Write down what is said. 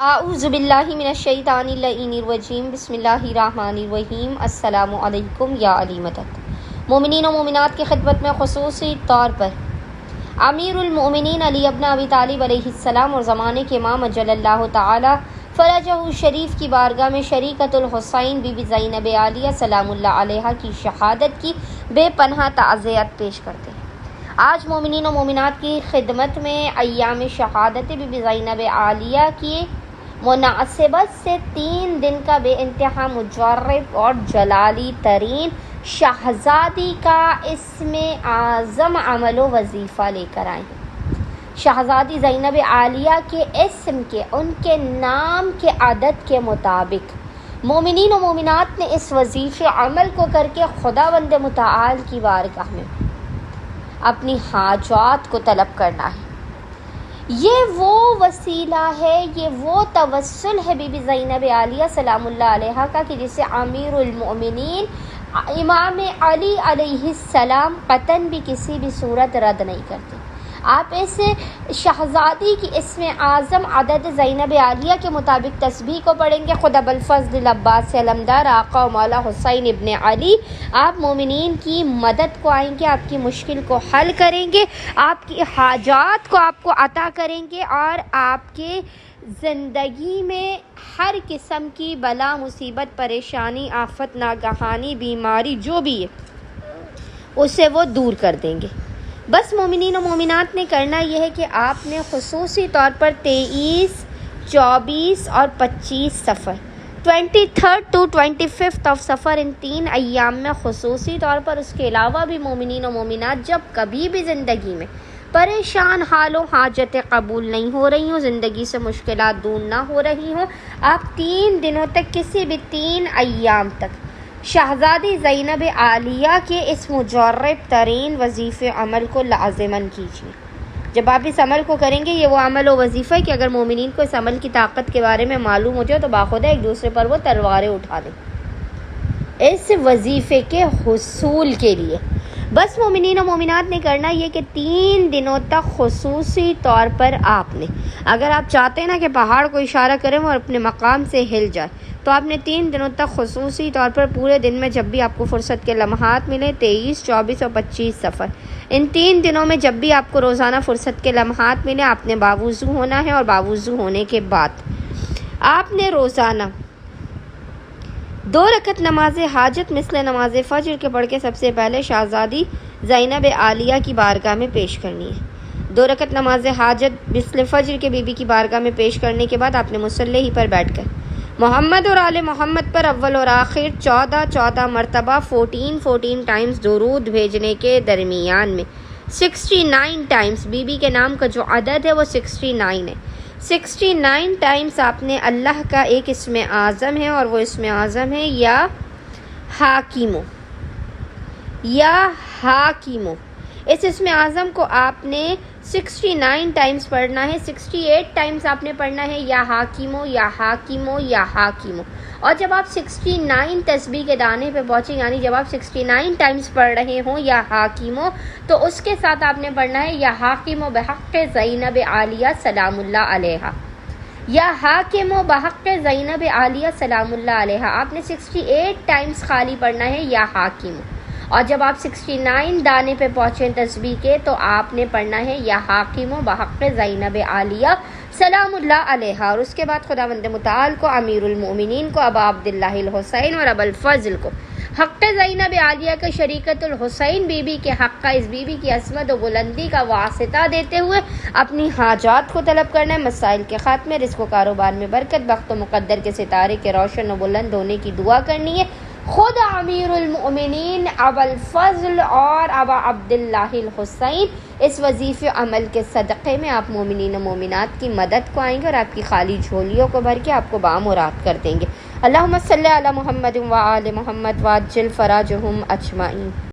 اعوذ باللہ من الشیطان الرجیم بسم اللہ الرحمن الرحیم السلام علیکم یا علی مدد۔ مومنین و مومنات کی خدمت میں خصوصی طور پر امیر المؤمنین علی ابن ابی طالب علیہ السلام اور زمانے کے امام اجل اللہ تعالی فرجہ شریف کی بارگاہ میں شریکۃ الحسین بی بی زینب عالیہ سلام اللہ علیہا کی شہادت کی بے پناہ تعزیت پیش کرتے ہیں۔ آج مومنین و مومنات کی خدمت میں ایام شہادت بی بی زینب عالیہ کی مناسبت سے 3 دن کا بے انتہا مجرب اور جلالی ترین شہزادی کا اسم اعظم عمل و وظیفہ لے کر آئے ہیں۔ شہزادی زینب عالیہ کے اسم کے، ان کے نام کے عدد کے مطابق مومنین و مومنات نے اس وظیفے عمل کو کر کے خداوند متعال کی بارگاہ میں اپنی حاجات کو طلب کرنا ہے۔ یہ وہ وسیلہ ہے، یہ وہ توسل ہے بی بی زینب عالیہ سلام اللہ علیہا کا کہ جسے امیر المؤمنین امام علی علیہ السلام قطعاً بھی کسی بھی صورت رد نہیں کرتے۔ آپ اس شہزادی کی اسم اعظم عدد زینب عالیہ کے مطابق تسبیح کو پڑھیں گے۔ خود ابوالفضل عباس علمدار آقا و مولا حسین ابن علی آپ مومنین کی مدد کو آئیں گے، آپ کی مشکل کو حل کریں گے، آپ کی حاجات کو آپ کو عطا کریں گے اور آپ کے زندگی میں ہر قسم کی بلا مصیبت پریشانی آفت ناگہانی بیماری جو بھی ہے اسے وہ دور کر دیں گے۔ بس مومنین و مومنات نے کرنا یہ ہے کہ آپ نے خصوصی طور پر 23، 24 اور 25 سفر 23 to 25 سفر ان 3 ایام میں خصوصی طور پر، اس کے علاوہ بھی مومنین و مومنات جب کبھی بھی زندگی میں پریشان حال و حاجتیں قبول نہیں ہو رہی ہوں، زندگی سے مشکلات دور نہ ہو رہی ہوں، آپ 3 دنوں تک کسی بھی 3 ایام تک شہزادی زینب عالیہ کے اس مجرب ترین وظیفے عمل کو لازماً کیجیے۔ جب آپ اس عمل کو کریں گے، یہ وہ عمل و وظیفہ ہے کہ اگر مومنین کو اس عمل کی طاقت کے بارے میں معلوم ہو جائے تو باخودہ ایک دوسرے پر وہ تلواریں اٹھا دیں اس وظیفے کے حصول کے لیے۔ بس مومنین و مومنات نے کرنا یہ کہ 3 دنوں تک خصوصی طور پر آپ نے، اگر آپ چاہتے ہیں نا کہ پہاڑ کو اشارہ کریں وہ اپنے مقام سے ہل جائے، تو آپ نے 3 دنوں تک خصوصی طور پر پورے دن میں جب بھی آپ کو فرصت کے لمحات ملے، 23، 24 اور 25 سفر، ان 3 دنوں میں جب بھی آپ کو روزانہ فرصت کے لمحات ملے، آپ نے باوضو ہونا ہے اور باوضو ہونے کے بعد آپ نے روزانہ 2 رکعت نماز حاجت مثل نماز فجر کے پڑھ کے سب سے پہلے شہزادی زینب عالیہ کی بارگاہ میں پیش کرنی ہے۔ 2 رکعت نماز حاجت مثل فجر کے بی بی کی بارگاہ میں پیش کرنے کے بعد آپ نے مصلی ہی پر بیٹھ کر محمد اور آل محمد پر اول اور آخر 14 مرتبہ 14 ٹائمز درود بھیجنے کے درمیان میں 69 ٹائمز بی بی کے نام کا جو عدد ہے وہ 69 ہے۔ 69 ٹائمز آپ نے اللہ کا ایک اسم اعظم ہے اور وہ اسم اعظم ہے یا حاکمو، یا حاکمو۔ اس اسم اعظم کو آپ نے 69 ٹائمز پڑھنا ہے۔ 68 ٹائمز آپ نے پڑھنا ہے یا حاکمو، یا حاکمو، یا حاکمو۔ اور جب آپ 69 تسبیح کے دانے پہ پہنچیں، یعنی جب آپ 69 ٹائمز پڑھ رہے ہوں یا حاکمو، تو اس کے ساتھ آپ نے پڑھنا ہے یا حاکمو بحق زینب عالیہ سلام اللہ علیہا، یا حاکمو بحق زینب عالیہ سلام اللہ علیہا۔ آپ نے 68 ٹائمز خالی پڑھنا ہے یا حاکمو، اور جب آپ 69 دانے پہ پہنچیں تسبیح کے تو آپ نے پڑھنا ہے یا حاکمو بحق زینب عالیہ سلام اللہ علیہا۔ اور اس کے بعد خداوند متعال کو، امیر المؤمنین کو، ابا عبداللہ الحسین اور ابوالفضل کو حق زینب عالیہ کا شریکۃ الحسین بی بی کے حق کا، اس بی بی کی عصمت و بلندی کا واسطہ دیتے ہوئے اپنی حاجات کو طلب کرنا ہے، مسائل کے خاتمے، رزق و کاروبار میں برکت، بخت و مقدر کے ستارے کے روشن و بلند ہونے کی دعا کرنی ہے۔ خود امیر المؤمنین ابوالفضل اور ابا عبداللہ الحسین اس وظیفے عمل کے صدقے میں آپ مومنین و مومنات کی مدد کو آئیں گے اور آپ کی خالی جھولیوں کو بھر کے آپ کو بامراد کر دیں گے۔ اللہم صلی علی محمد و آل محمد وعجل فراجہم اجمعین۔